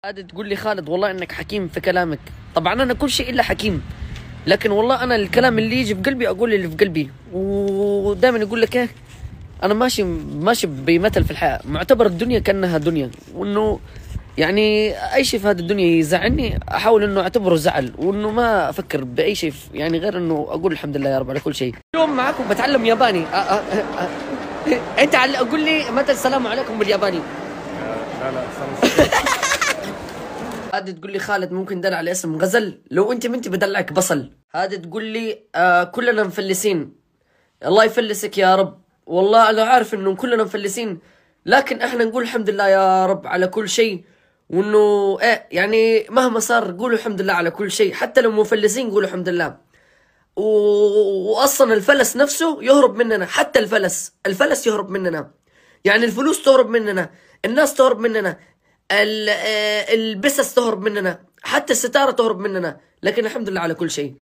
عادة تقول لي خالد والله انك حكيم في كلامك. طبعا انا كل شيء الا حكيم، لكن والله انا الكلام اللي يجي في قلبي اقول اللي في قلبي. ودائما يقول لك ايه، انا ماشي بمثل في الحياة، معتبر الدنيا كانها دنيا، وانه يعني اي شيء في هذه الدنيا يزعلني احاول انه اعتبره زعل، وانه ما افكر باي شيء يعني غير انه اقول الحمد لله يا رب على كل شيء. اليوم معكم بتعلم ياباني. انت قول لي مثل السلام عليكم بالياباني. لا لا استنى. هذه تقول لي خالد ممكن دل على اسم غزل، لو انت منتي بدلعك بصل. هذه تقول لي كلنا مفلسين، الله يفلسك يا رب. والله انا عارف انه كلنا مفلسين، لكن احنا نقول الحمد لله يا رب على كل شيء، وانه ايه يعني مهما صار قولوا الحمد لله على كل شيء، حتى لو مفلسين قولوا الحمد لله. واصلا الفلس نفسه يهرب مننا، حتى الفلس يهرب مننا، يعني الفلوس تهرب مننا، الناس تهرب مننا، البسس تهرب مننا، حتى الستارة تهرب مننا، لكن الحمد لله على كل شيء.